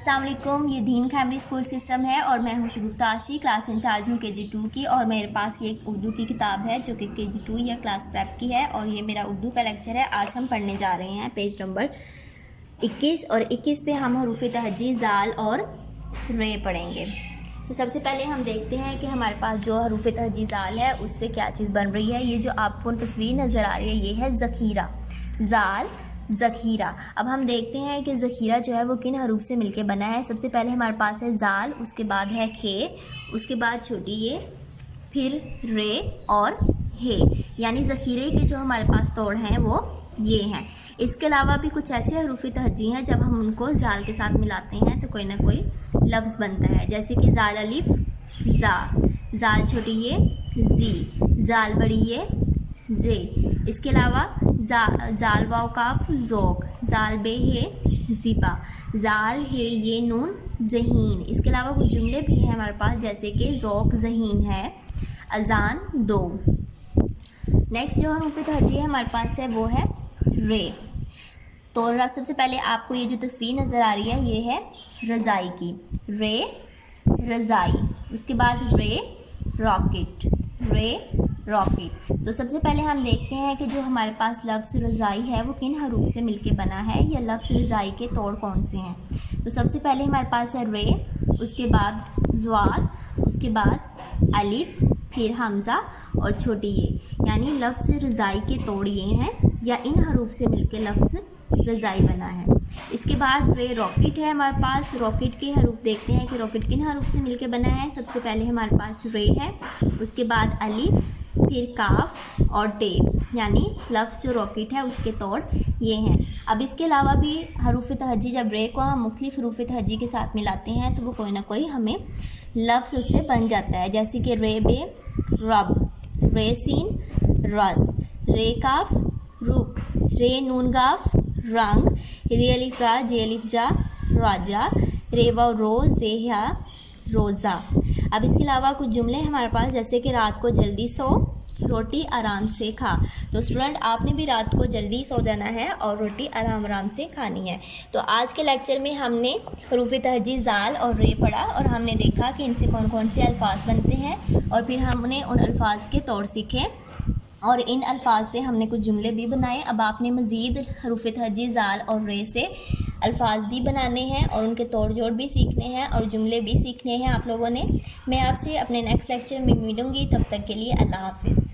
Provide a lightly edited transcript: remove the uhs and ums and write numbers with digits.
अस्सलाम वालेकुम। ये दीन खैमरी स्कूल सिस्टम है और मैं हूँ शगुफ्ता आशी, क्लास इंचार्ज हूँ KG 2 की। और मेरे पास ये एक उर्दू की किताब है जो कि KG 2 या क्लास प्रेप की है और ये मेरा उर्दू का लेक्चर है। आज हम पढ़ने जा रहे हैं पेज नंबर 21 और 21 पे हम हरूफ तहजी ज़ाल और रे पढ़ेंगे। तो सबसे पहले हम देखते हैं कि हमारे पास जो हरूफ तहजी ज़ाल है उससे क्या चीज़ बन रही है। ये जो आपको तस्वीर नज़र आ रही है ये है ज़ख़ीरा, ज़ाल ज़ख़ीरा। अब हम देखते हैं कि ज़ख़ीरा जो है वो किन हरूफ से मिलके बना है। सबसे पहले हमारे पास है ज़ाल, उसके बाद है खे, उसके बाद छोटी ये, फिर रे और हे। यानी ज़ख़ीरे के जो हमारे पास तोड़ हैं वो ये हैं। इसके अलावा भी कुछ ऐसे हरूफ तहजी हैं जब हम उनको ज़ाल के साथ मिलाते हैं तो कोई ना कोई लफ्ज़ बनता है। जैसे कि ज़ाल अलिफ ज़ा, ज़ाल छोटी ये ज़ी, ज़ाल बड़ी ये जे। इसके अलावा ज़ाल वाव काफ ज़ोक, ज़ाल बे हे ज़िबा, ज़ाल हे ये नून ज़हीन। इसके अलावा कुछ जुमले भी हैं हमारे पास जैसे कि ज़ोक ज़हीन है, अज़ान दो। नेक्स्ट जो हरूफ तहजी हमारे पास है वो है रे। तो सबसे पहले आपको ये जो तस्वीर नज़र आ रही है ये है रज़ाई की, रे रज़ाई। उसके बाद रे रॉकेट, रे रॉकेट। तो सबसे पहले हम देखते हैं कि जो हमारे पास लफ्ज़ रज़ाई है वो किन हरूफ से मिलके बना है या लफ्ज़ रज़ाई के तोड़ कौन से हैं। तो सबसे पहले हमारे पास है रे, उसके बाद ज़्वाल, उसके बाद अलिफ, फिर हमज़ा और छोटी ये। यानी लफ्ज़ रज़ाई के तोड़ ये हैं या इन हरूफ से मिलके लफ्ज़ रज़ाई बना है। इसके बाद रे रॉकेट है हमारे पास। रॉकेट के हरूफ देखते हैं कि रॉकेट किन हरूफ से मिलके बना है। सबसे पहले हमारे पास रे है, उसके बाद अलिफ, फिर काफ और टे। यानी लफ्ज़ जो रॉकेट है उसके तोड़ ये हैं। अब इसके अलावा भी हरूफ तहजी जब रे को हम मुख्तलिफ हरूफ तहजी के साथ मिलाते हैं तो वो कोई ना कोई हमें लफ्ज़ उससे बन जाता है। जैसे कि रे बे रब, रे सीन रस, रे काफ रुक, रे नून गाफ रंग, रे अलिफ रा जे अलिफ जा राजा, रे वाव रो जेहा रोज़ा। अब इसके अलावा कुछ जुमले हमारे पास जैसे कि रात को जल्दी सो, रोटी आराम से खा। तो स्टूडेंट आपने भी रात को जल्दी सो जाना है और रोटी आराम आराम से खानी है। तो आज के लेक्चर में हमने हरूफ तहजी ज़ाल और रे पढ़ा और हमने देखा कि इनसे कौन कौन से अल्फाज बनते हैं और फिर हमने उन अल्फाज के तोड़ सीखे और इन अल्फाज से हमने कुछ जुमले भी बनाए। अब आपने मज़ीद हरूफ तहजी ज़ाल और रे से अल्फाज भी बनाने हैं और उनके तोड़ जोड़ भी सीखने हैं और जुमले भी सीखने हैं आप लोगों ने। मैं आपसे अपने नेक्स्ट लेक्चर में मिलूँगी, तब तक के लिए अल्लाह हाफ़िज़।